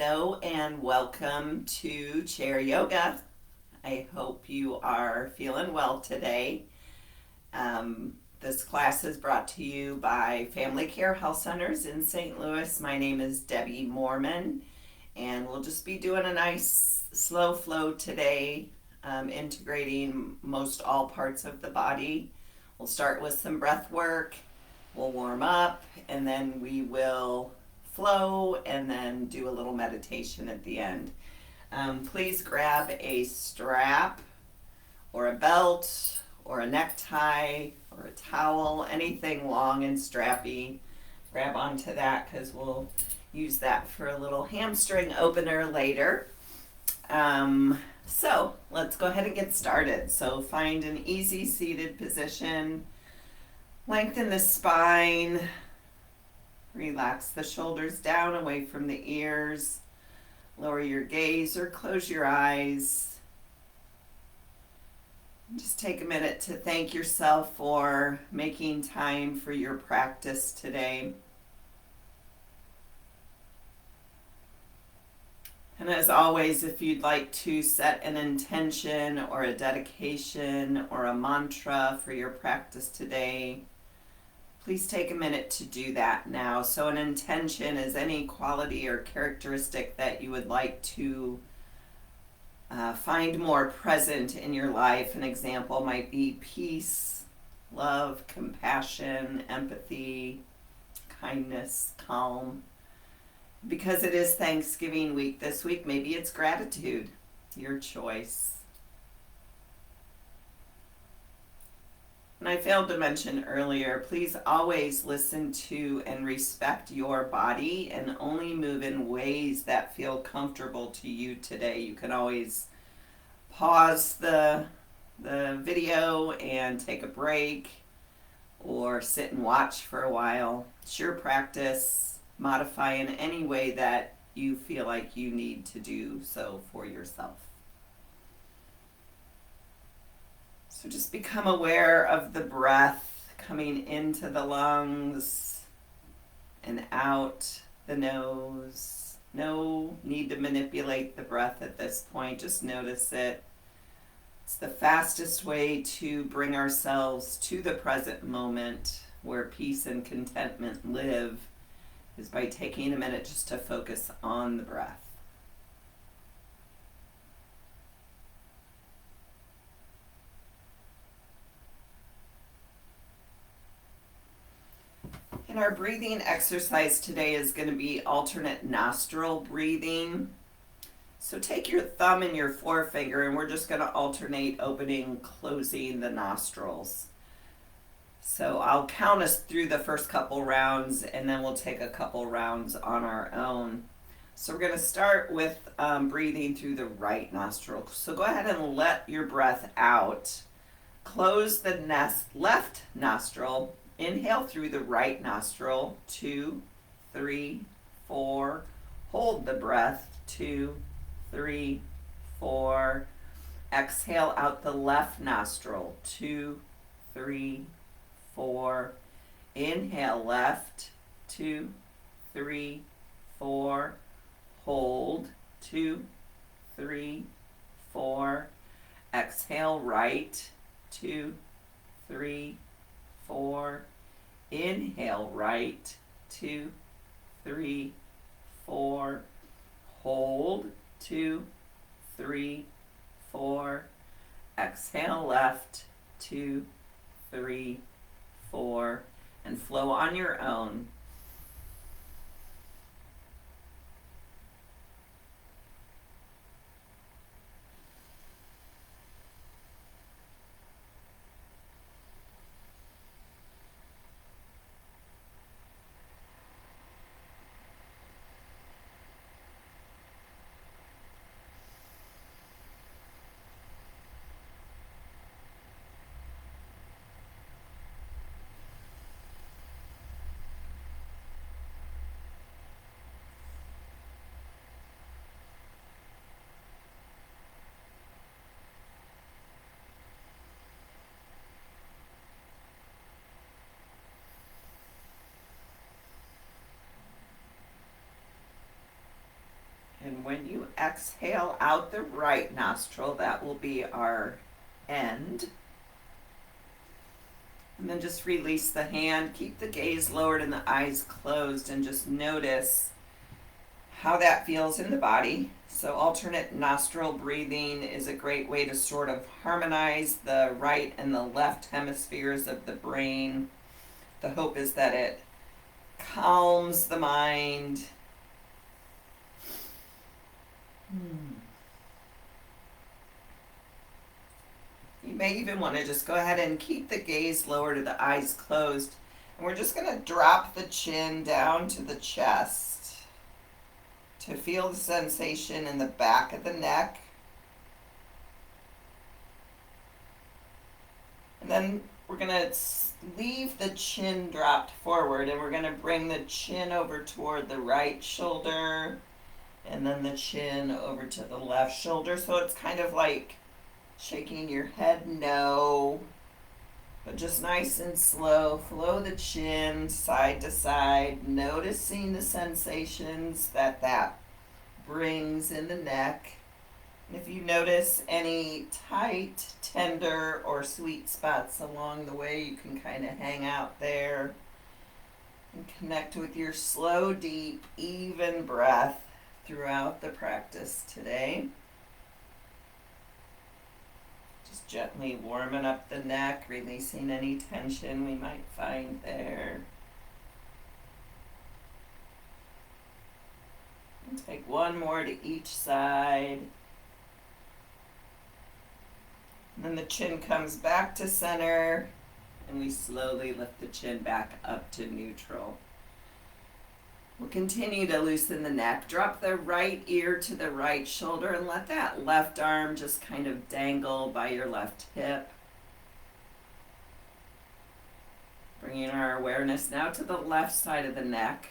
Hello and welcome to Chair Yoga. I hope you are feeling well today. This class is brought to you by Family Care Health Centers in St. Louis. My name is Debbie Mormon, and we'll just be doing a nice slow flow today, integrating most all parts of the body. We'll start with some breath work, we'll warm up, and then we will flow and then do a little meditation at the end. Please grab a strap or a belt or a necktie or a towel, anything long and strappy. Grab onto that because we'll use that for a little hamstring opener later. So let's go ahead and get started. So find an easy seated position, lengthen the spine, relax the shoulders down away from the ears, lower your gaze or close your eyes. Just take a minute to thank yourself for making time for your practice today. And as always, if you'd like to set an intention or a dedication or a mantra for your practice today, please take a minute to do that now. So an intention is any quality or characteristic that you would like to find more present in your life. An example might be peace, love, compassion, empathy, kindness, calm. Because it is Thanksgiving week this week, maybe it's gratitude, your choice. And I failed to mention earlier, please always listen to and respect your body and only move in ways that feel comfortable to you today. You can always pause the video and take a break or sit and watch for a while. It's your practice. Modify in any way that you feel like you need to do so for yourself. So just become aware of the breath coming into the lungs and out the nose. No need to manipulate the breath at this point, just notice it. It's the fastest way to bring ourselves to the present moment where peace and contentment live, is by taking a minute just to focus on the breath. And our breathing exercise today is going to be alternate nostril breathing. So take your thumb and your forefinger, and we're just going to alternate opening, closing the nostrils. So I'll count us through the first couple rounds, and then we'll take a couple rounds on our own. So we're going to start with breathing through the right nostril. So go ahead and let your breath out. Close the left nostril. Inhale through the right nostril. 2, 3, 4. Hold the breath. 2, 3, 4. Exhale out the left nostril. 2, 3, 4. Inhale left. 2, 3, 4. Hold. 2, 3, 4. Exhale right. 2, 3, 4. Inhale right. 2, 3, 4. Hold. 2, 3, 4. Exhale left. 2, 3, 4. And flow on your own. exhale out the right nostril. That will be our end. And then just release the hand. Keep the gaze lowered and the eyes closed, and just notice how that feels in the body. So alternate nostril breathing is a great way to sort of harmonize the right and the left hemispheres of the brain. The hope is that it calms the mind. You may even want to just go ahead and keep the gaze lower to the eyes closed. And we're just going to drop the chin down to the chest to feel the sensation in the back of the neck. And then we're going to leave the chin dropped forward, and we're going to bring the chin over toward the right shoulder, and then the chin over to the left shoulder. So it's kind of like shaking your head no, but just nice and slow. Flow the chin side to side, noticing the sensations that brings in the neck. And if you notice any tight, tender, or sweet spots along the way, you can kind of hang out there and connect with your slow, deep, even breath throughout the practice today. Just gently warming up the neck, releasing any tension we might find there. And take one more to each side. And then the chin comes back to center, and we slowly lift the chin back up to neutral. We'll continue to loosen the neck. Drop the right ear to the right shoulder and let that left arm just kind of dangle by your left hip. Bringing our awareness now to the left side of the neck.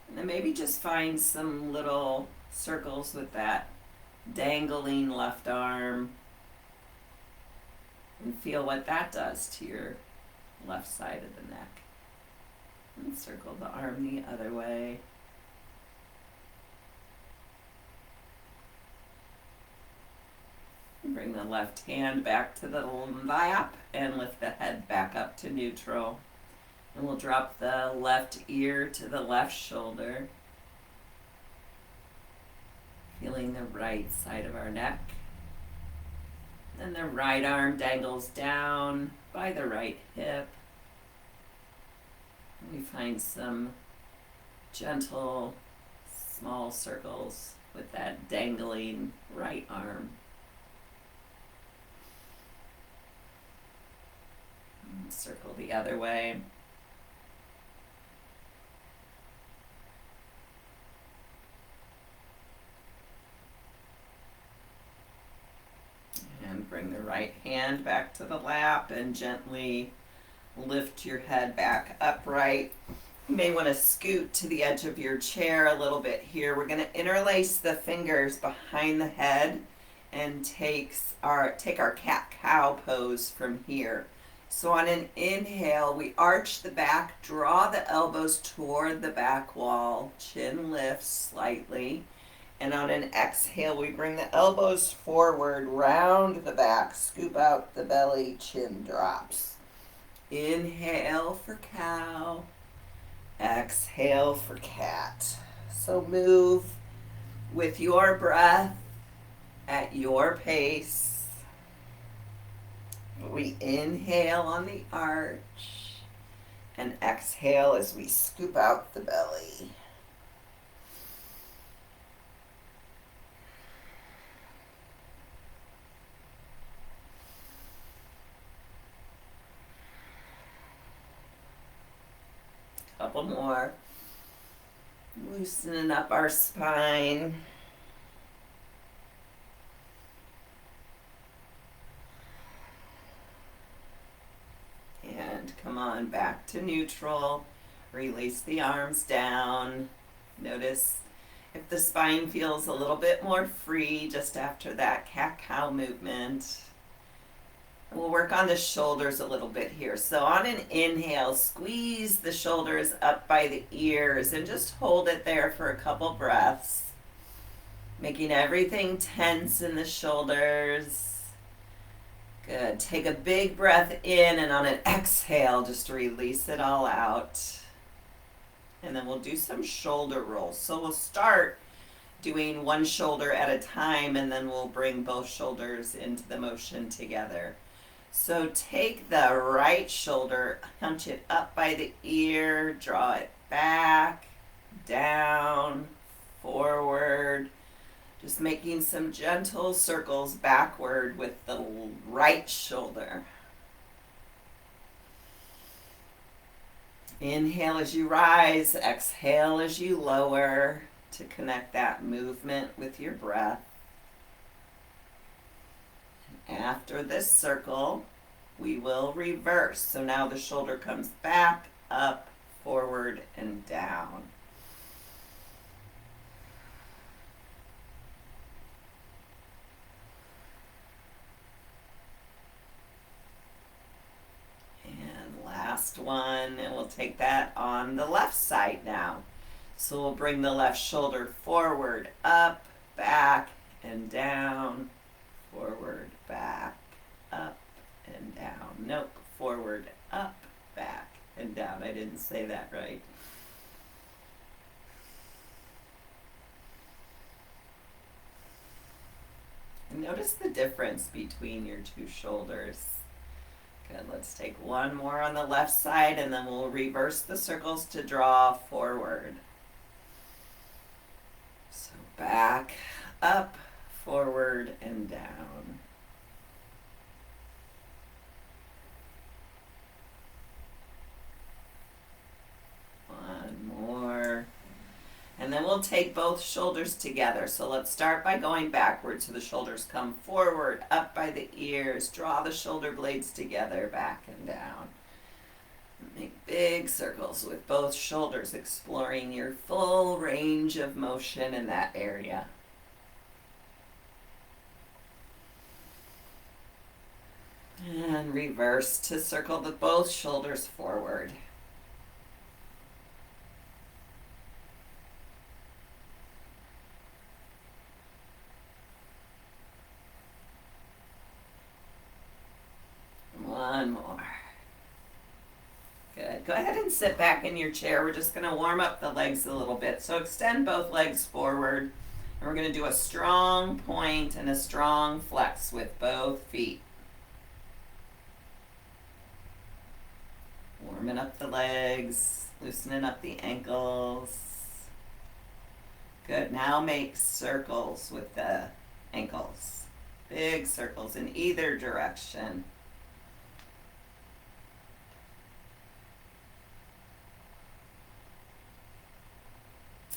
And then maybe just find some little circles with that dangling left arm. And feel what that does to your left side of the neck. And circle the arm the other way. And bring the left hand back to the lap and lift the head back up to neutral. And we'll drop the left ear to the left shoulder. Feeling the right side of our neck. Then the right arm dangles down by the right hip. We find some gentle, small circles with that dangling right arm. And circle the other way. And bring the right hand back to the lap and gently lift your head back upright. You may want to scoot to the edge of your chair a little bit here. We're going to interlace the fingers behind the head and take our cat-cow pose from here. So on an inhale, we arch the back, draw the elbows toward the back wall, chin lifts slightly. And on an exhale, we bring the elbows forward, round the back, scoop out the belly, chin drops. Inhale for cow, exhale for cat. So move with your breath at your pace. We inhale on the arch and exhale as we scoop out the belly. Couple more. Loosening up our spine. And come on back to neutral. Release the arms down. Notice if the spine feels a little bit more free just after that cat-cow movement. We'll work on the shoulders a little bit here. So on an inhale, squeeze the shoulders up by the ears and just hold it there for a couple breaths. Making everything tense in the shoulders. Good. Take a big breath in, and on an exhale, just release it all out. And then we'll do some shoulder rolls. So we'll start doing one shoulder at a time, and then we'll bring both shoulders into the motion together. So take the right shoulder, hunch it up by the ear, draw it back, down, forward. Just making some gentle circles backward with the right shoulder. Inhale as you rise, exhale as you lower to connect that movement with your breath. After this circle, we will reverse. So now the shoulder comes back, up, forward, and down. Last one, and we'll take that on the left side now. So we'll bring the left shoulder forward, up, back, and down, forward, back, up, and down. Nope, forward, up, back, and down. I didn't say that right. And notice the difference between your two shoulders. Good, let's take one more on the left side, and then we'll reverse the circles to draw forward. So back, up, forward, and down. One more. And then we'll take both shoulders together. So let's start by going backwards. So the shoulders come forward, up by the ears. Draw the shoulder blades together, back and down. Make big circles with both shoulders, exploring your full range of motion in that area. And reverse to circle the both shoulders forward. One more. Good. Go ahead and sit back in your chair. We're just going to warm up the legs a little bit. So extend both legs forward. And we're going to do a strong point and a strong flex with both feet. Warming up the legs, loosening up the ankles. Good. Now make circles with the ankles. Big circles in either direction.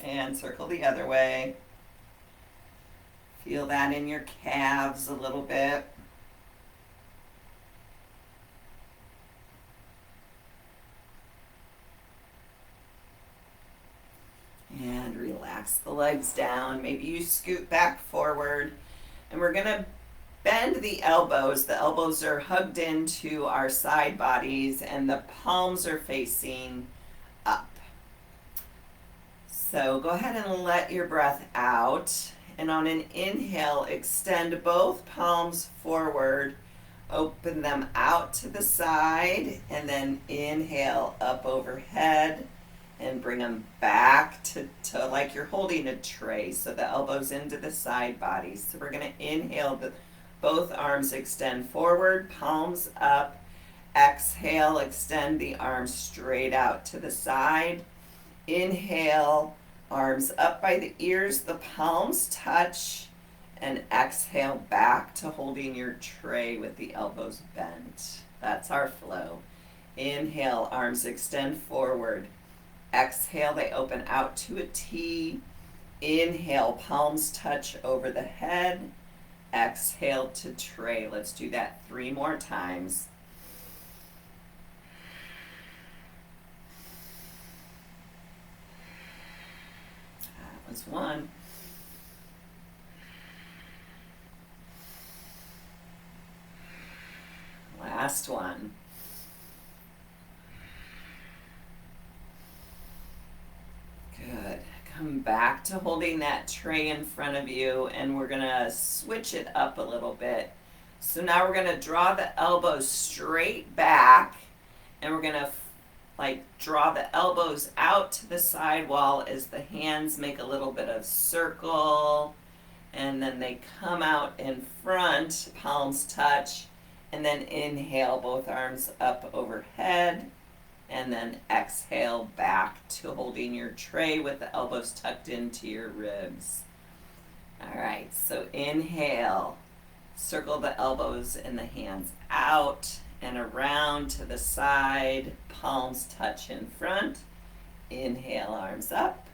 And circle the other way. Feel that in your calves a little bit. And relax the legs down. Maybe you scoot back forward. And we're going to bend the elbows. The elbows are hugged into our side bodies and the palms are facing up. So go ahead and let your breath out. And on an inhale, extend both palms forward. Open them out to the side. And then inhale up overhead. And bring them back to like you're holding a tray. So the elbows into the side bodies. So we're going to inhale, both arms extend forward, palms up. Exhale, extend the arms straight out to the side. Inhale, arms up by the ears, the palms touch. And exhale back to holding your tray with the elbows bent. That's our flow. Inhale, arms extend forward. Exhale, they open out to a T. Inhale, palms touch over the head. Exhale to tray. Let's do that 3 more times. That was 1. Last one. Good. Come back to holding that tray in front of you, and we're going to switch it up a little bit. So now we're going to draw the elbows straight back, and we're going to like draw the elbows out to the side wall as the hands make a little bit of circle, and then they come out in front, palms touch, and then inhale, both arms up overhead. And then exhale back to holding your tray with the elbows tucked into your ribs. All right, so inhale, circle the elbows and the hands out and around to the side, palms touch in front. Inhale, arms up.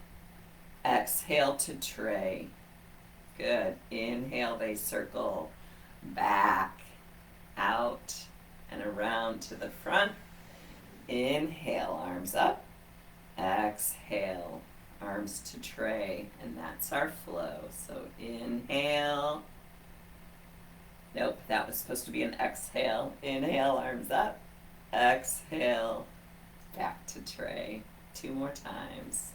Exhale to tray. Good. Inhale, they circle back, out, and around to the front. Inhale, arms up. Exhale, arms to tray. And that's our flow. So inhale. Nope, that was supposed to be an exhale. Inhale, arms up. Exhale, back to tray. 2 more times.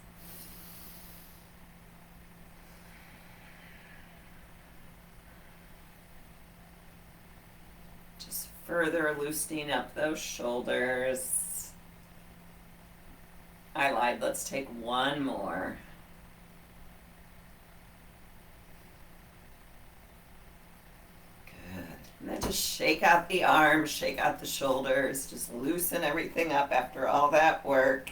Just further loosening up those shoulders. I lied, let's take 1 more. Good. And then just shake out the arms, shake out the shoulders, just loosen everything up after all that work.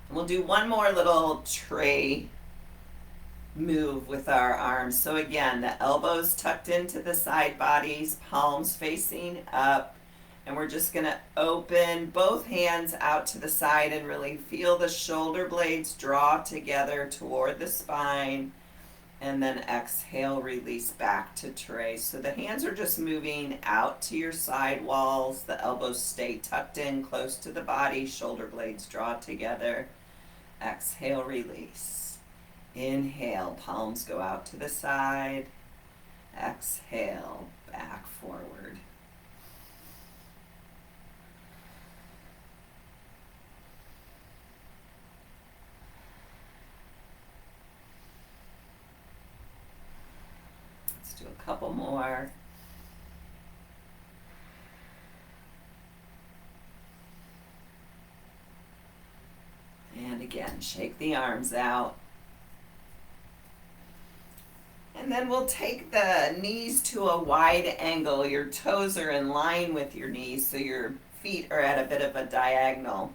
And we'll do 1 more little tray move with our arms. So again, the elbows tucked into the side bodies, palms facing up. And we're just going to open both hands out to the side and really feel the shoulder blades draw together toward the spine. And then exhale, release back to tray. So the hands are just moving out to your side walls. The elbows stay tucked in close to the body. Shoulder blades draw together. Exhale, release. Inhale, palms go out to the side. Exhale, back forward. Do a couple more. And again, shake the arms out. And then we'll take the knees to a wide angle. Your toes are in line with your knees, so your feet are at a bit of a diagonal.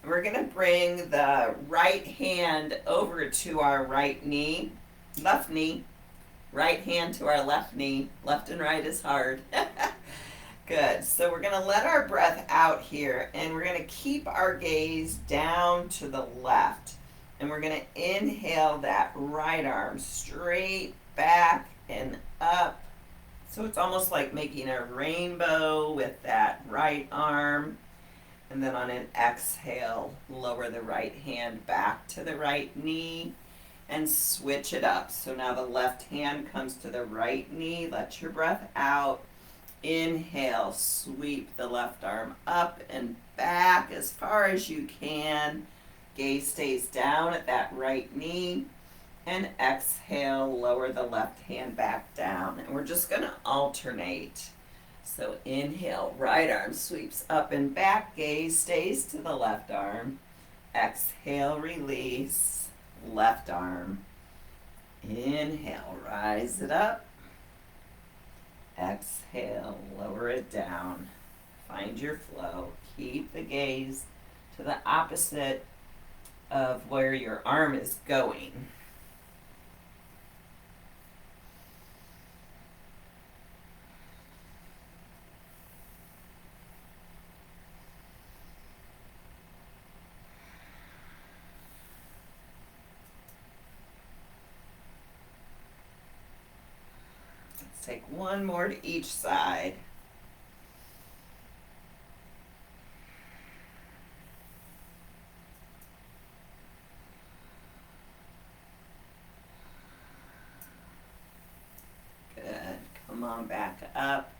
And we're going to bring the right hand over to our right knee, left knee. Right hand to our left knee. Left and right is hard. Good. So we're going to let our breath out here, and we're going to keep our gaze down to the left. And we're going to inhale that right arm straight back and up. So it's almost like making a rainbow with that right arm. And then on an exhale, lower the right hand back to the right knee. And switch it up. So now the left hand comes to the right knee. Let your breath out. Inhale, sweep the left arm up and back as far as you can. Gaze stays down at that right knee. And exhale, lower the left hand back down. And we're just going to alternate. So inhale, right arm sweeps up and back. Gaze stays to the left arm. Exhale, release. Left arm. Inhale, rise it up. Exhale, lower it down. Find your flow. Keep the gaze to the opposite of where your arm is going. Take 1 more to each side. Good. Come on back up.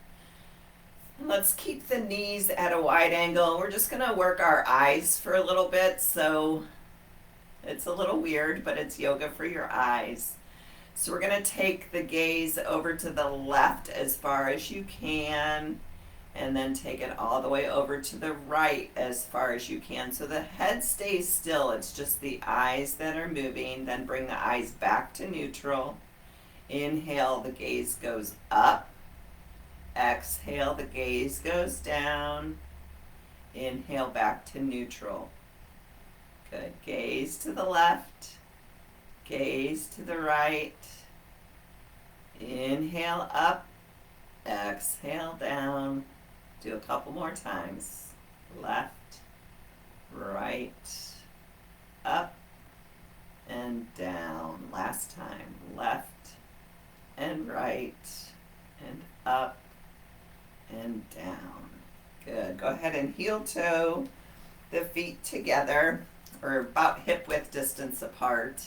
Let's keep the knees at a wide angle. We're just going to work our eyes for a little bit. So it's a little weird, but it's yoga for your eyes. So we're going to take the gaze over to the left as far as you can, and then take it all the way over to the right as far as you can. So the head stays still. It's just the eyes that are moving. Then bring the eyes back to neutral. Inhale, the gaze goes up. Exhale, the gaze goes down. Inhale, back to neutral. Good. Gaze to the left. Gaze to the right. Inhale up. Exhale down. Do a couple more times. Left, right, up, and down. Last time. Left and right and up and down. Good. Go ahead and heel toe the feet together, or about hip width distance apart.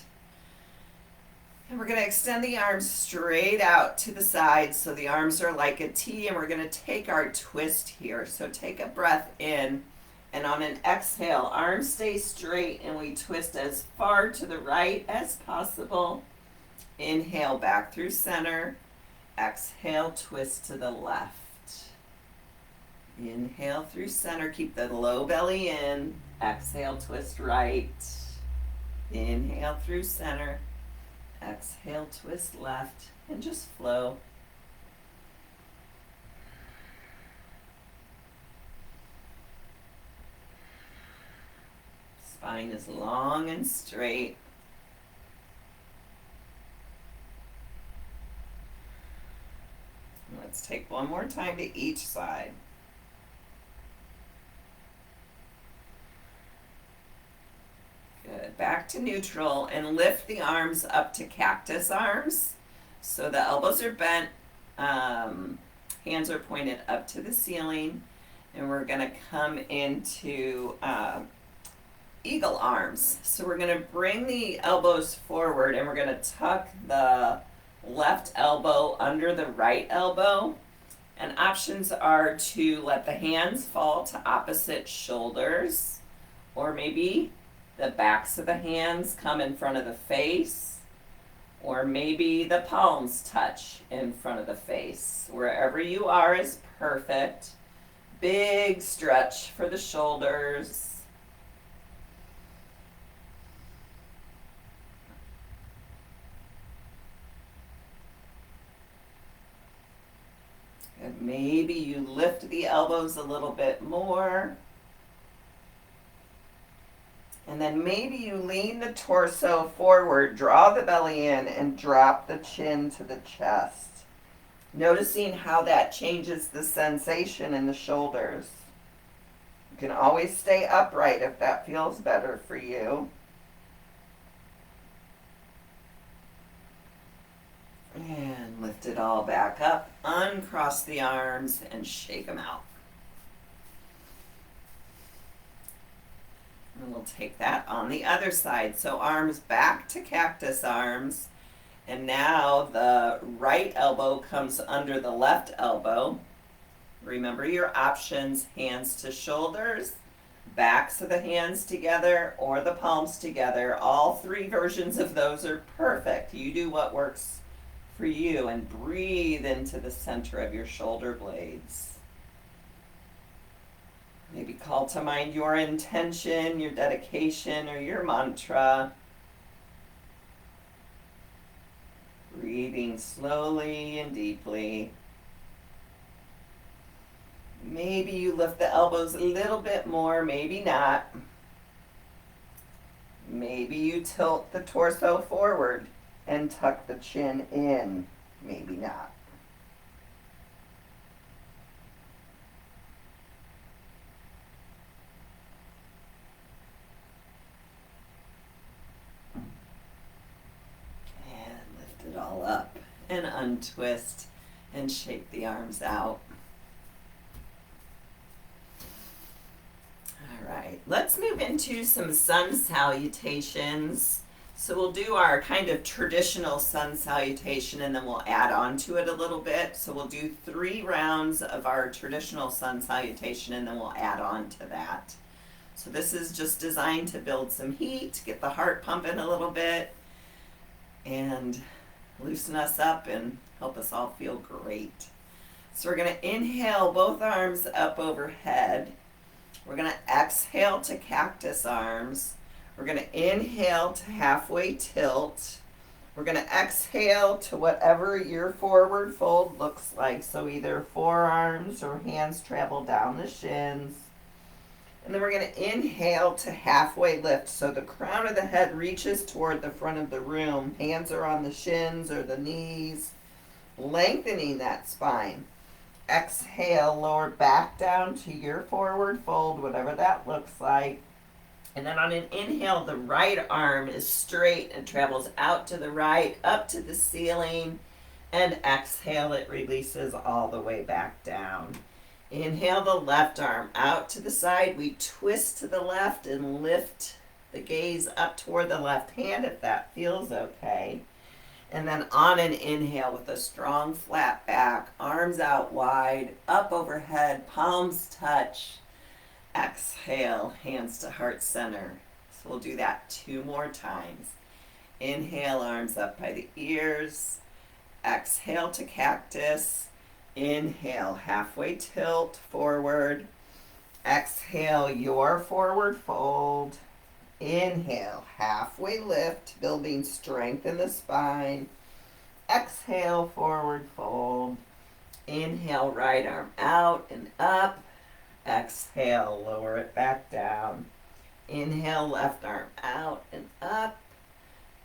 And we're going to extend the arms straight out to the side so the arms are like a T, and we're going to take our twist here. So take a breath in, and on an exhale, arms stay straight and we twist as far to the right as possible. Inhale back through center. Exhale, twist to the left. Inhale through center, keep the low belly in. Exhale, twist right. Inhale through center. Exhale, twist left, and just flow. Spine is long and straight. Let's take one more time to each side. Good. Back to neutral, and lift the arms up to cactus arms. So the elbows are bent, hands are pointed up to the ceiling, and we're going to come into eagle arms. So we're going to bring the elbows forward, and we're going to tuck the left elbow under the right elbow. And options are to let the hands fall to opposite shoulders, or maybe the backs of the hands come in front of the face, or maybe the palms touch in front of the face. Wherever you are is perfect. Big stretch for the shoulders. And maybe you lift the elbows a little bit more. And then maybe you lean the torso forward, draw the belly in, and drop the chin to the chest. Noticing how that changes the sensation in the shoulders. You can always stay upright if that feels better for you. And lift it all back up, uncross the arms, and shake them out. And we'll take that on the other side. So arms back to cactus arms. And now the right elbow comes under the left elbow. Remember your options: hands to shoulders, backs of the hands together, or the palms together. All three versions of those are perfect. You do what works for you, and breathe into the center of your shoulder blades. Maybe call to mind your intention, your dedication, or your mantra. Breathing slowly and deeply. Maybe you lift the elbows a little bit more, maybe not. Maybe you tilt the torso forward and tuck the chin in, maybe not. It all up and untwist and shake the arms out. All right, let's move into some sun salutations. So we'll do our kind of traditional sun salutation and then we'll add on to it a little bit. So we'll do 3 rounds of our traditional sun salutation and then we'll add on to that. So this is just designed to build some heat, get the heart pumping a little bit, and loosen us up and help us all feel great. So we're going to inhale both arms up overhead. We're going to exhale to cactus arms. We're going to inhale to halfway tilt. We're going to exhale to whatever your forward fold looks like. So either forearms or hands travel down the shins. And then we're going to inhale to halfway lift. So the crown of the head reaches toward the front of the room. Hands are on the shins or the knees, lengthening that spine. Exhale, lower back down to your forward fold, whatever that looks like. And then on an inhale, the right arm is straight and travels out to the right, up to the ceiling. And exhale, it releases all the way back down. Inhale the left arm out to the side. We twist to the left and lift the gaze up toward the left hand if that feels okay. And then on an inhale with a strong flat back, arms out wide, up overhead, palms touch. Exhale, hands to heart center. So we'll do that 2 more times. Inhale, arms up by the ears. Exhale to cactus. Inhale, halfway tilt forward. Exhale, your forward fold. Inhale, halfway lift, building strength in the spine. Exhale, forward fold. Inhale, right arm out and up. Exhale, lower it back down. Inhale, left arm out and up.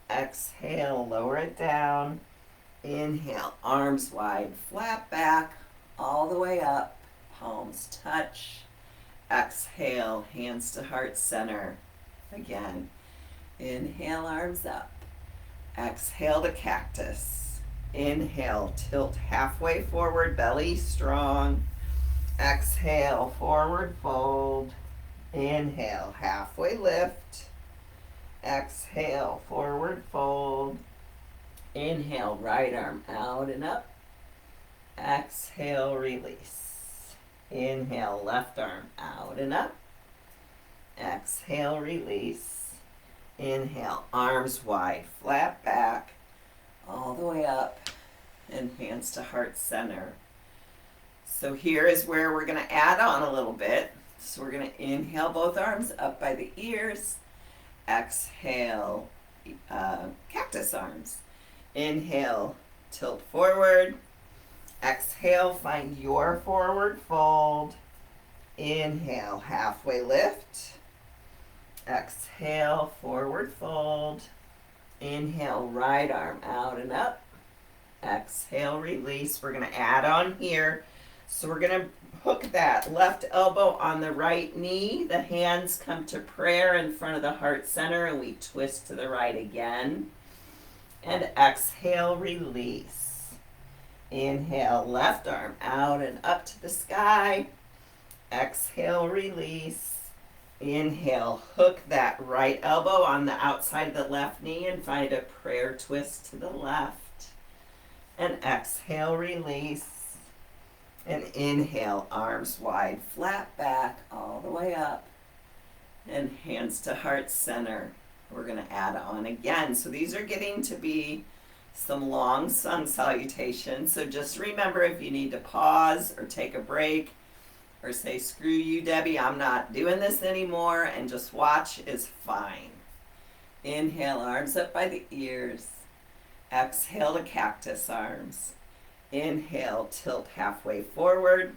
Exhale, lower it down. Inhale, arms wide, flat back, all the way up, palms touch. Exhale, hands to heart center. Again, inhale, arms up. Exhale to cactus. Inhale, tilt halfway forward, belly strong. Exhale, forward fold. Inhale, halfway lift. Exhale, forward fold. Inhale, right arm out and up. Exhale, release. Inhale, left arm out and up. Exhale, release. Inhale, arms wide, flat back, all the way up, and hands to heart center. So here is where we're going to add on a little bit. So we're going to inhale both arms up by the ears. Exhale, cactus arms. Inhale, tilt forward. Exhale, find your forward fold. Inhale, halfway lift. Exhale, forward fold. Inhale, right arm out and up. Exhale, release. We're going to add on here. So we're going to hook that left elbow on the right knee. The hands come to prayer in front of the heart center and we twist to the right again. And exhale, release. Inhale, left arm out and up to the sky. Exhale, release. Inhale, hook that right elbow on the outside of the left knee and find a prayer twist to the left. And exhale, release. And inhale, arms wide, flat back, all the way up. And hands to heart center. We're going to add on again. So these are getting to be some long sun salutations. So just remember, if you need to pause or take a break or say, screw you, Debbie, I'm not doing this anymore, and just watch is fine. Inhale, arms up by the ears. Exhale to cactus arms. Inhale, tilt halfway forward.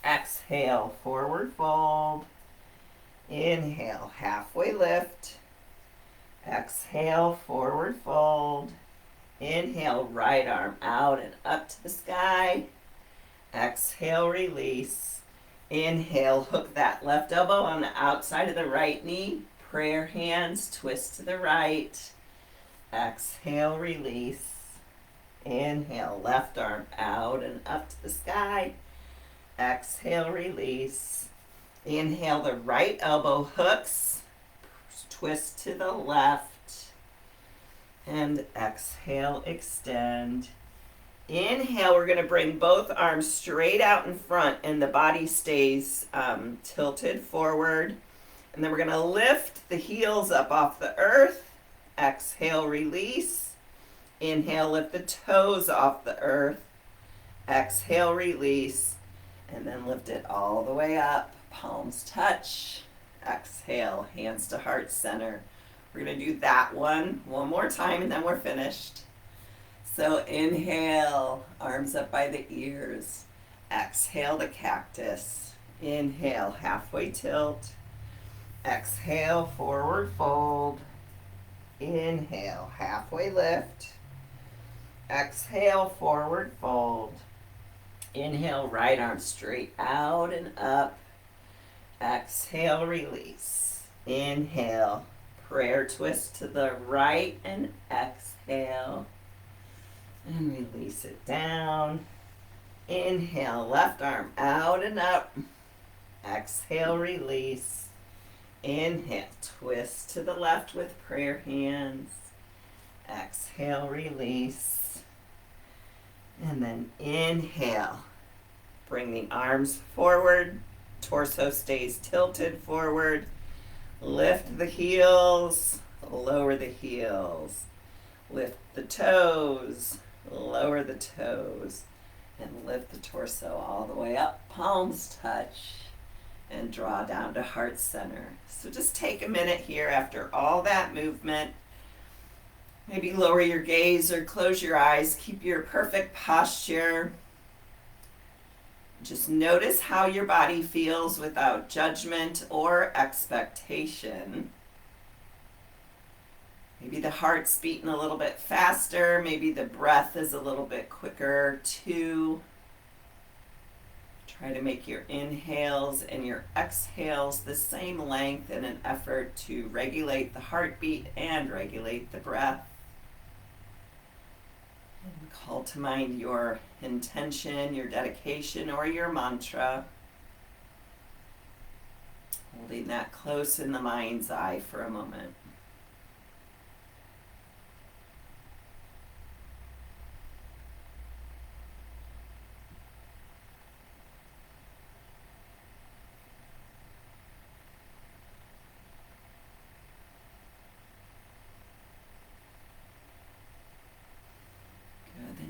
Exhale, forward fold. Inhale, halfway lift. Exhale, forward fold. Inhale, right arm out and up to the sky. Exhale, release. Inhale, hook that left elbow on the outside of the right knee. Prayer hands, twist to the right. Exhale, release. Inhale, left arm out and up to the sky. Exhale, release. Inhale, the right elbow hooks. Twist to the left. And exhale, extend. Inhale, we're going to bring both arms straight out in front and the body stays tilted forward. And then we're going to lift the heels up off the earth. Exhale, release. Inhale, lift the toes off the earth. Exhale, release. And then lift it all the way up. Palms touch. Exhale, hands to heart center. We're going to do that one more time and then we're finished. So inhale, arms up by the ears. Exhale the cactus. Inhale, halfway tilt. Exhale, forward fold. Inhale, halfway lift. Exhale, forward fold. Inhale, right arm straight out and up. Exhale, release. Inhale, prayer twist to the right and exhale. And release it down. Inhale, left arm out and up. Exhale, release. Inhale, twist to the left with prayer hands. Exhale, release. And then inhale. Bring the arms forward. Torso stays tilted forward. Lift the heels. Lower the heels. Lift the toes. Lower the toes. And lift the torso all the way up. Palms touch. And draw down to heart center. So just take a minute here after all that movement. Maybe lower your gaze or close your eyes. Keep your perfect posture. Just notice how your body feels without judgment or expectation. Maybe the heart's beating a little bit faster. Maybe the breath is a little bit quicker too. Try to make your inhales and your exhales the same length in an effort to regulate the heartbeat and regulate the breath. And call to mind your intention, your dedication, or your mantra. Holding that close in the mind's eye for a moment.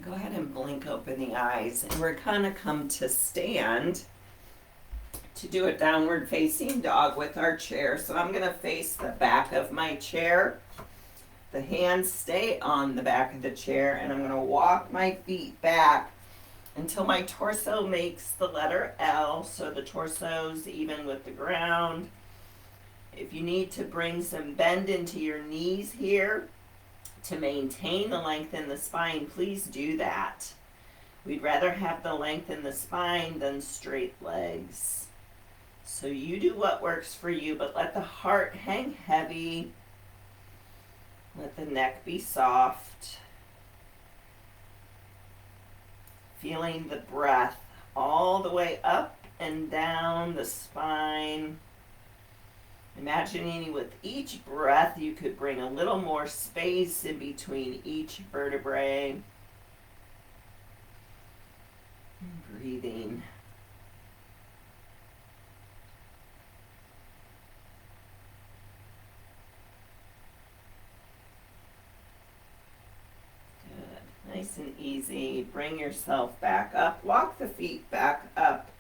Go ahead and blink open the eyes, and we're gonna come to stand to do a downward facing dog with our chair. So I'm gonna face the back of my chair. The hands stay on the back of the chair, and I'm gonna walk my feet back until my torso makes the letter L, so the torso's even with the ground. If you need to bring some bend into your knees here, to maintain the length in the spine, please do that. We'd rather have the length in the spine than straight legs. So you do what works for you, but let the heart hang heavy. Let the neck be soft. Feeling the breath all the way up and down the spine. Imagining with each breath you could bring a little more space in between each vertebrae. And breathing. Good. Nice and easy. Bring yourself back up. Walk the feet back up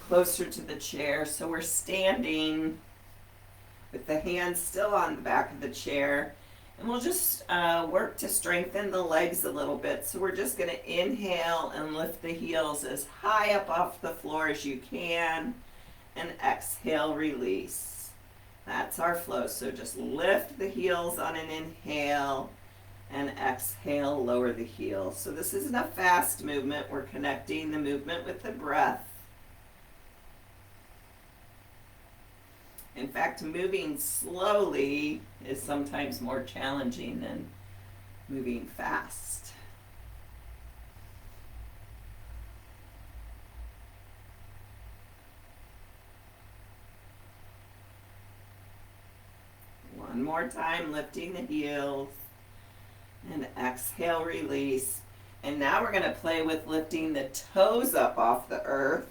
closer to the chair. So we're standing with the hands still on the back of the chair. And we'll just work to strengthen the legs a little bit. So we're just going to inhale and lift the heels as high up off the floor as you can. And exhale, release. That's our flow. So just lift the heels on an inhale. And exhale, lower the heels. So this isn't a fast movement. We're connecting the movement with the breath. In fact, moving slowly is sometimes more challenging than moving fast. One more time, lifting the heels. And exhale, release. And now we're going to play with lifting the toes up off the earth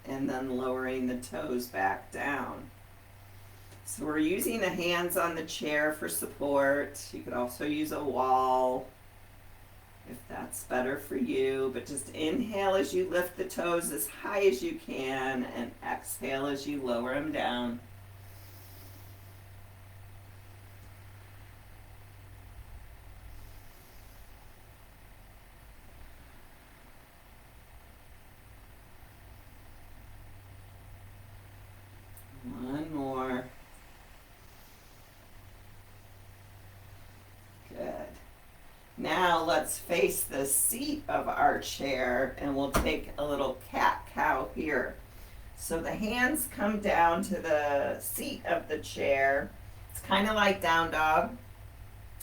and then lowering the toes back down. So we're using the hands on the chair for support. You could also use a wall if that's better for you. But just inhale as you lift the toes as high as you can and exhale as you lower them down. One more. Good. Now let's face the seat of our chair and we'll take a little cat-cow here. So the hands come down to the seat of the chair. It's kind of like down dog,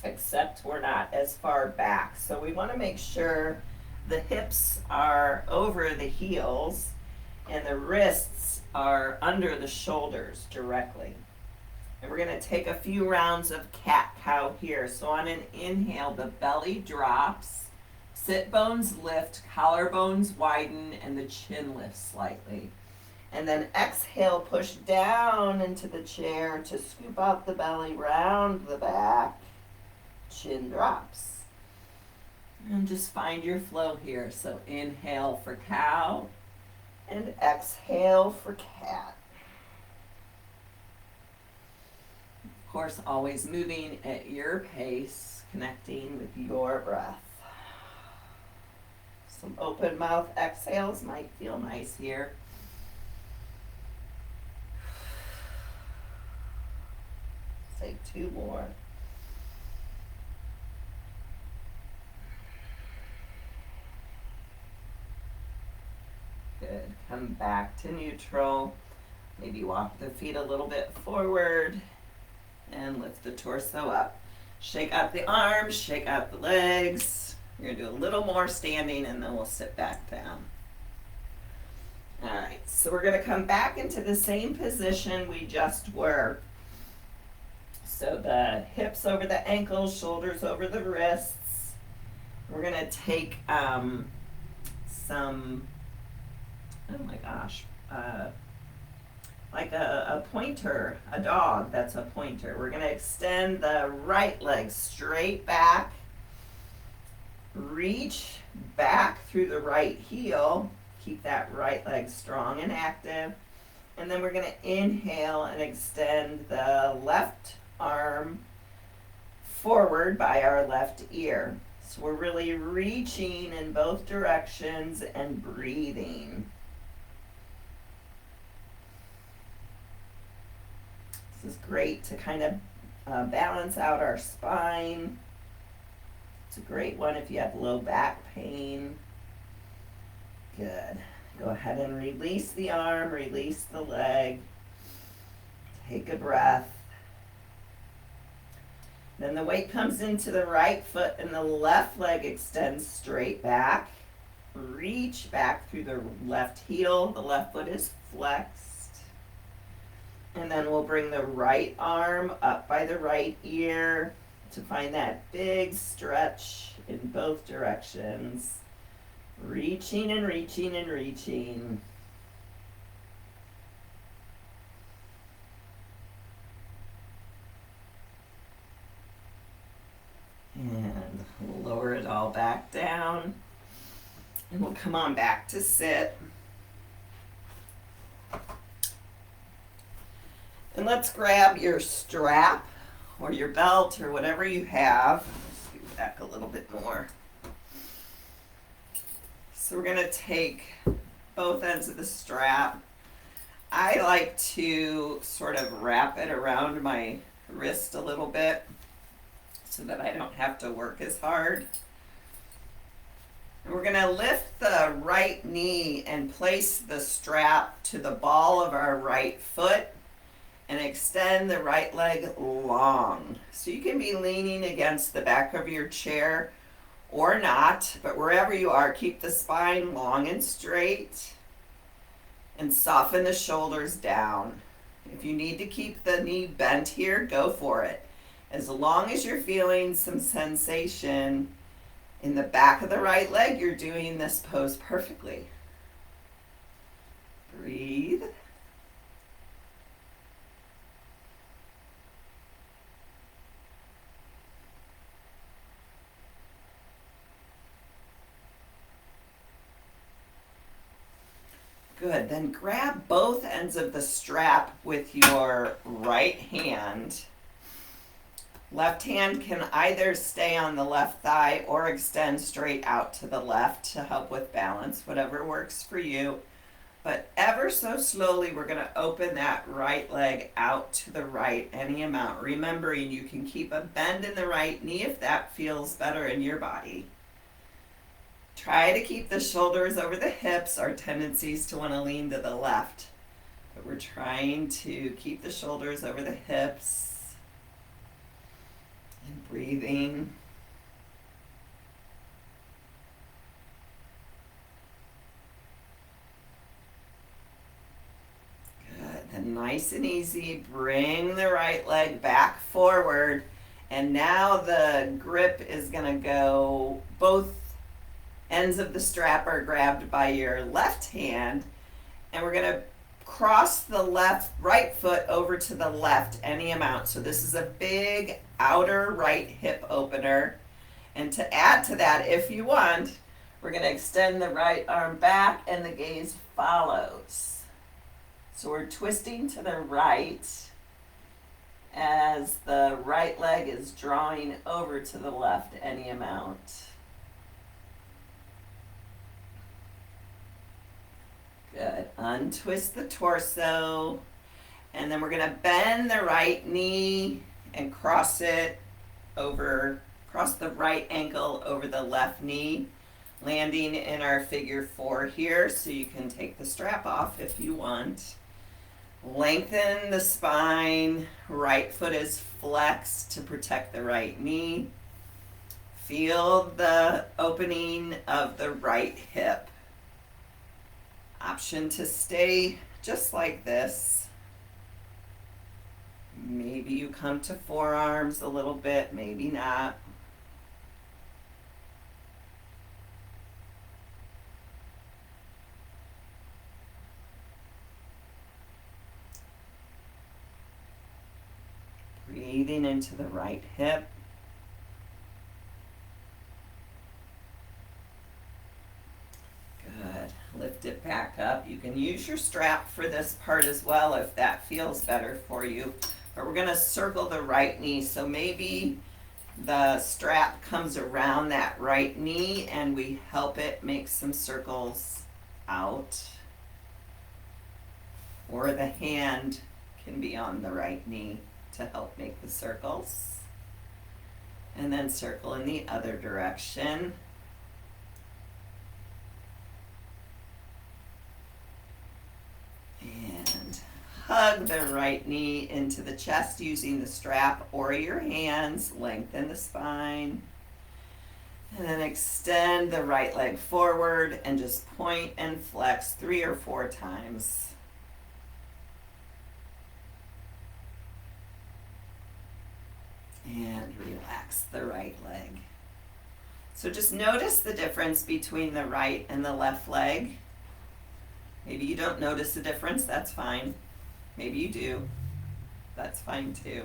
except we're not as far back. So we want to make sure the hips are over the heels and the wrists are under the shoulders directly. And we're going to take a few rounds of cat-cow here. So on an inhale, the belly drops, sit bones lift, collarbones widen, and the chin lifts slightly. And then exhale, push down into the chair to scoop out the belly, round the back, chin drops. And just find your flow here. So inhale for cow and exhale for cat. Of course, always moving at your pace, connecting with your breath. Some open mouth exhales might feel nice here. Take two more. Good. Come back to neutral. Maybe walk the feet a little bit forward and lift the torso up. Shake out the arms, shake out the legs. We're going to do a little more standing and then we'll sit back down. All right, so we're going to come back into the same position we just were. So the hips over the ankles, shoulders over the wrists. We're going to take some, oh my gosh, like a pointer, a dog that's a pointer. We're going to extend the right leg straight back, reach back through the right heel, keep that right leg strong and active, and then we're going to inhale and extend the left arm forward by our left ear. So we're really reaching in both directions and breathing. This is great to kind of balance out our spine. It's a great one if you have low back pain. Good. Go ahead and release the arm, release the leg. Take a breath. Then the weight comes into the right foot and the left leg extends straight back. Reach back through the left heel. The left foot is flexed. And then we'll bring the right arm up by the right ear to find that big stretch in both directions. Reaching and reaching and reaching. And we'll lower it all back down. And we'll come on back to sit. And let's grab your strap or your belt or whatever you have. Scoot back a little bit more. So we're going to take both ends of the strap. I like to sort of wrap it around my wrist a little bit so that I don't have to work as hard. And we're going to lift the right knee and place the strap to the ball of our right foot and extend the right leg long. So you can be leaning against the back of your chair or not, but wherever you are, keep the spine long and straight and soften the shoulders down. If you need to keep the knee bent here, go for it. As long as you're feeling some sensation in the back of the right leg, you're doing this pose perfectly. Breathe. Good. Then grab both ends of the strap with your right hand. Left hand can either stay on the left thigh or extend straight out to the left to help with balance, whatever works for you. But ever so slowly, we're going to open that right leg out to the right, any amount. Remembering you can keep a bend in the right knee if that feels better in your body. Try to keep the shoulders over the hips. Our tendency is to want to lean to the left. But we're trying to keep the shoulders over the hips. And breathing. Good. And nice and easy. Bring the right leg back forward. And now the grip is going to go, both ends of the strap are grabbed by your left hand, and we're going to cross the right foot over to the left any amount. So this is a big outer right hip opener. And to add to that, if you want, we're going to extend the right arm back and the gaze follows. So we're twisting to the right as the right leg is drawing over to the left any amount. Good. Untwist the torso. And then we're going to bend the right knee and cross the right ankle over the left knee, landing in our figure 4 here. So you can take the strap off if you want. Lengthen the spine. Right foot is flexed to protect the right knee. Feel the opening of the right hip. Option to stay just like this. Maybe you come to forearms a little bit, maybe not. Breathing into the right hip. Good. Lift it back up. You can use your strap for this part as well if that feels better for you. But we're going to circle the right knee. So maybe the strap comes around that right knee and we help it make some circles out. Or the hand can be on the right knee to help make the circles. And then circle in the other direction. And hug the right knee into the chest using the strap or your hands. Lengthen the spine. And then extend the right leg forward and just point and flex 3 or 4 times. And relax the right leg. So just notice the difference between the right and the left leg. Maybe you don't notice the difference, that's fine. Maybe you do, that's fine too.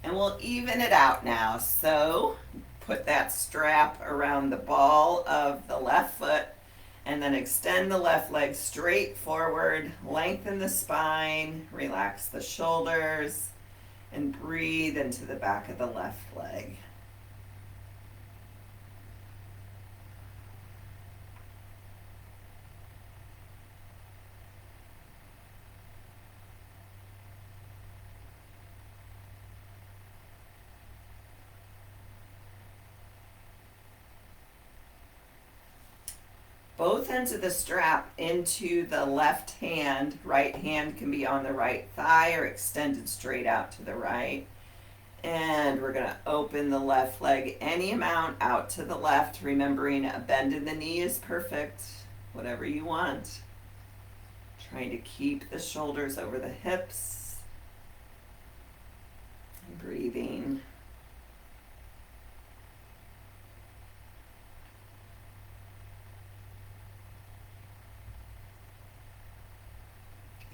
And we'll even it out now. So put that strap around the ball of the left foot and then extend the left leg straight forward, lengthen the spine, relax the shoulders, and breathe into the back of the left leg. Both ends of the strap into the left hand. Right hand can be on the right thigh or extended straight out to the right. And we're going to open the left leg any amount out to the left, remembering a bend in the knee is perfect, whatever you want. Trying to keep the shoulders over the hips. And breathing.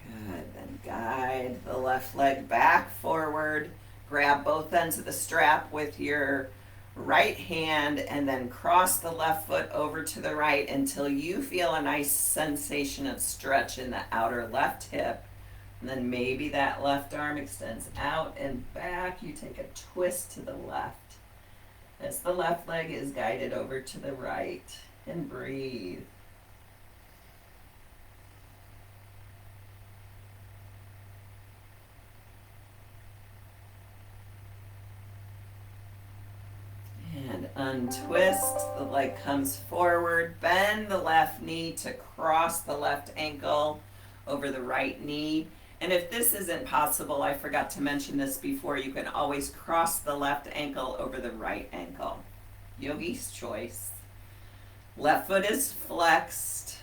Good. Then guide the left leg back forward. Grab both ends of the strap with your right hand and then cross the left foot over to the right until you feel a nice sensation of stretch in the outer left hip. And then maybe that left arm extends out and back. You take a twist to the left as the left leg is guided over to the right, and breathe. And untwist, the leg comes forward, bend the left knee to cross the left ankle over the right knee. And if this isn't possible, I forgot to mention this before, you can always cross the left ankle over the right ankle. Yogi's choice. Left foot is flexed.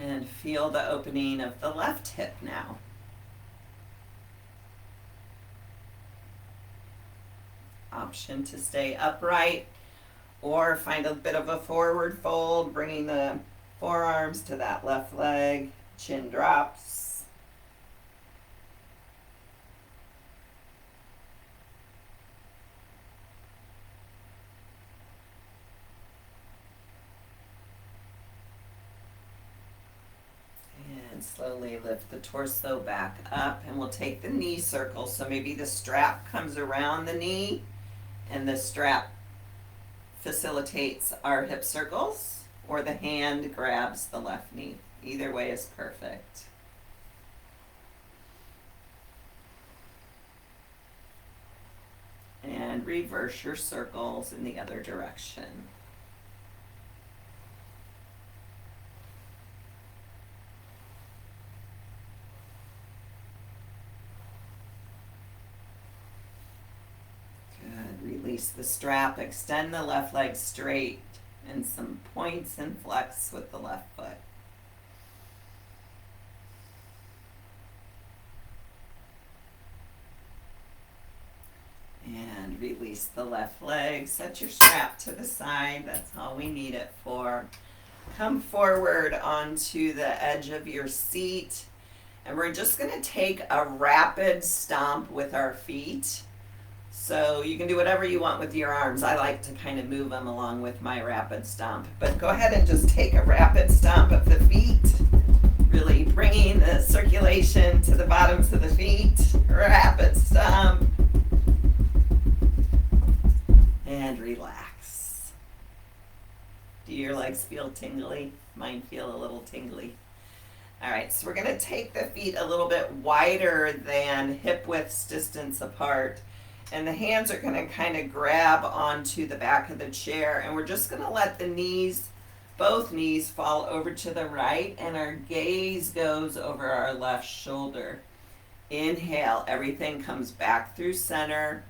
And feel the opening of the left hip now. Option to stay upright or find a bit of a forward fold, bringing the forearms to that left leg, chin drops. And slowly lift the torso back up, and we'll take the knee circle. So maybe the strap comes around the knee and the strap facilitates our hip circles, or the hand grabs the left knee. Either way is perfect. And reverse your circles in the other direction. Release the strap, extend the left leg straight, and some points and flex with the left foot. And release the left leg, set your strap to the side, that's all we need it for. Come forward onto the edge of your seat, and we're just going to take a rapid stomp with our feet. So you can do whatever you want with your arms. I like to kind of move them along with my rapid stomp. But go ahead and just take a rapid stomp of the feet. Really bringing the circulation to the bottoms of the feet. Rapid stomp. And relax. Do your legs feel tingly? Mine feel a little tingly. All right, so we're going to take the feet a little bit wider than hip width distance apart. And the hands are going to kind of grab onto the back of the chair. And we're just going to let the knees, both knees, fall over to the right. And our gaze goes over our left shoulder. Inhale, everything comes back through center.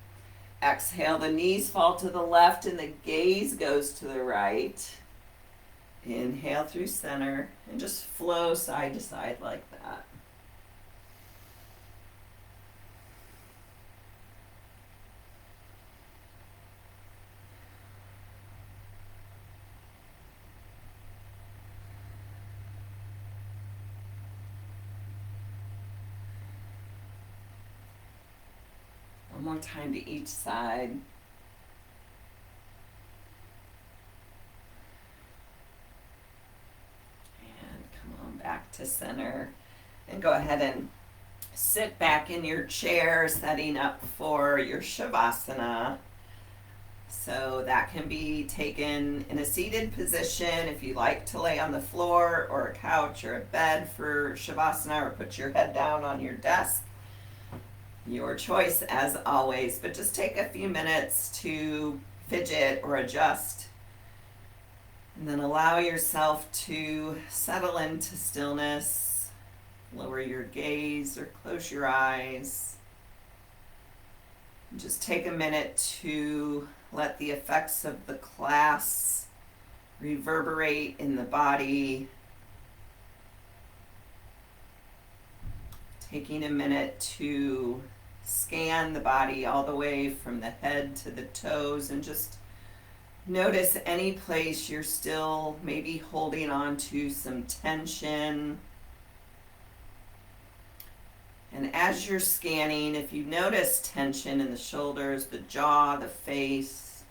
Exhale, the knees fall to the left and the gaze goes to the right. Inhale through center and just flow side to side like that. One more time to each side. And come on back to center. And go ahead and sit back in your chair, setting up for your Savasana. So that can be taken in a seated position if you like to lay on the floor or a couch or a bed for Savasana, or put your head down on your desk. Your choice as always, but just take a few minutes to fidget or adjust. And then allow yourself to settle into stillness. Lower your gaze or close your eyes. And just take a minute to let the effects of the class reverberate in the body. Taking a minute to scan the body all the way from the head to the toes and just notice any place you're still maybe holding on to some tension. And as you're scanning, if you notice tension in the shoulders, the jaw, the face,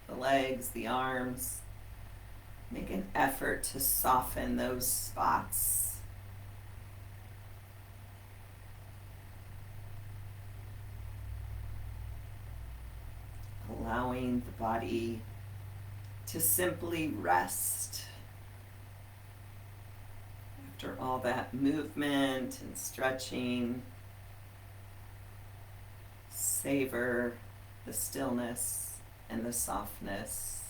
the legs, the arms, make an effort to soften those spots. Allowing the body to simply rest. After all that movement and stretching, savor the stillness and the softness,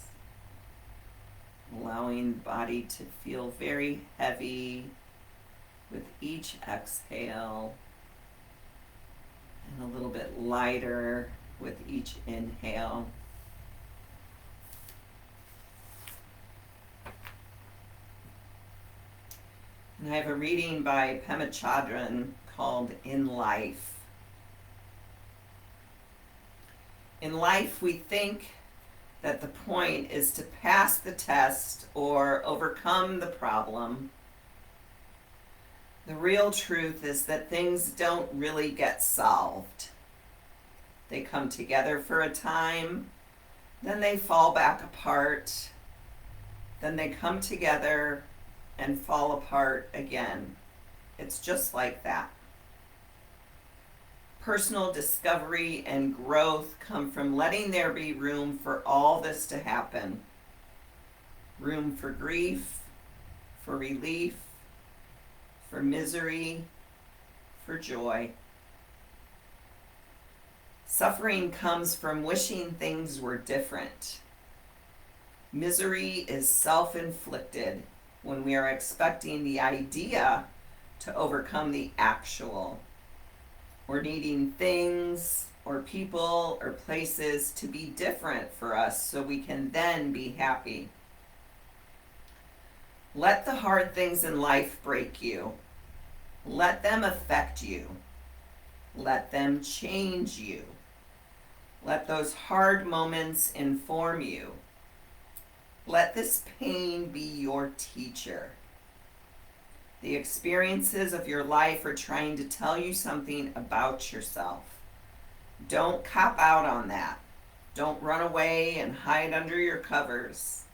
allowing the body to feel very heavy with each exhale and a little bit lighter with each inhale. And I have a reading by Pema Chodron called In Life. In life, we think that the point is to pass the test or overcome the problem. The real truth is that things don't really get solved. They come together for a time, then they fall back apart, then they come together and fall apart again. It's just like that. Personal discovery and growth come from letting there be room for all this to happen. Room for grief, for relief, for misery, for joy. Suffering comes from wishing things were different. Misery is self-inflicted when we are expecting the idea to overcome the actual, or needing things or people or places to be different for us so we can then be happy. Let the hard things in life break you. Let them affect you. Let them change you. Let those hard moments inform you. Let this pain be your teacher. The experiences of your life are trying to tell you something about yourself. Don't cop out on that. Don't run away and hide under your covers.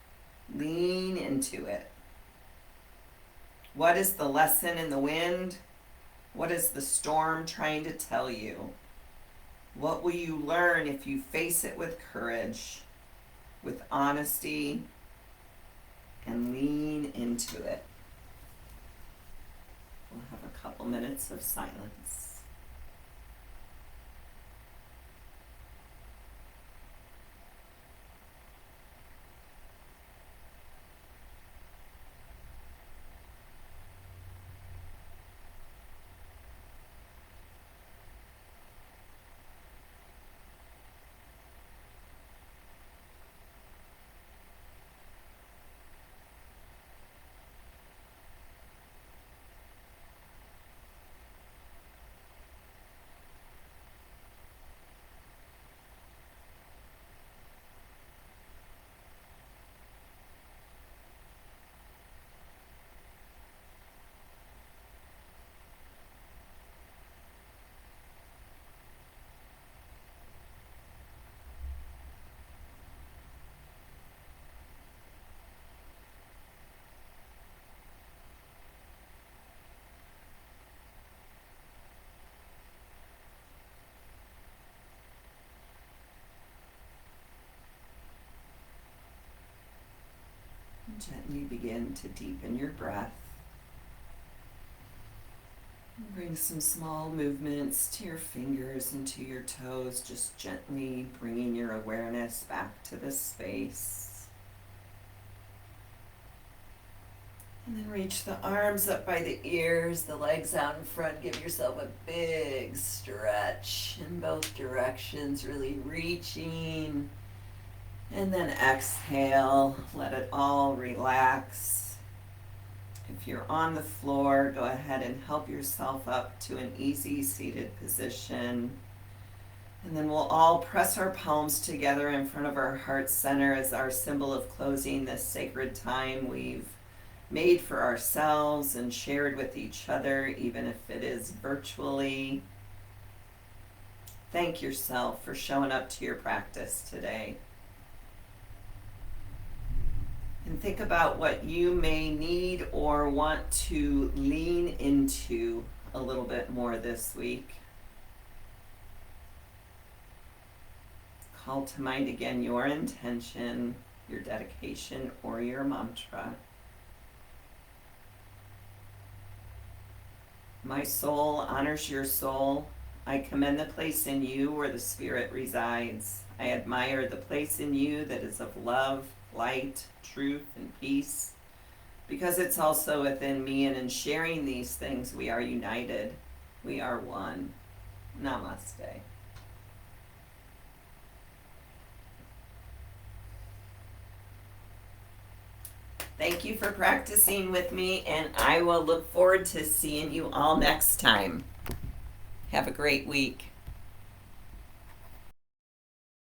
Lean into it. What is the lesson in the wind? What is the storm trying to tell you? What will you learn if you face it with courage, with honesty, and lean into it? We'll have a couple minutes of silence. Gently begin to deepen your breath. Bring some small movements to your fingers and to your toes, just gently bringing your awareness back to this space. And then reach the arms up by the ears, the legs out in front. Give yourself a big stretch in both directions, really reaching. And then exhale, let it all relax. If If you're on the floor, go ahead and help yourself up to an easy seated position. And then we'll all press our palms together in front of our heart center as our symbol of closing this sacred time we've made for ourselves and shared with each other, even if it is virtually. Thank yourself for showing up to your practice today. And think about what you may need or want to lean into a little bit more this week. Call to mind again your intention, your dedication, or your mantra. My soul honors your soul. I commend the place in you where the Spirit resides. I admire the place in you that is of love, light, truth, and peace, because it's also within me, and in sharing these things we are united. We are one. Namaste. Thank you for practicing with me, and I will look forward to seeing you all next time. Have a great week.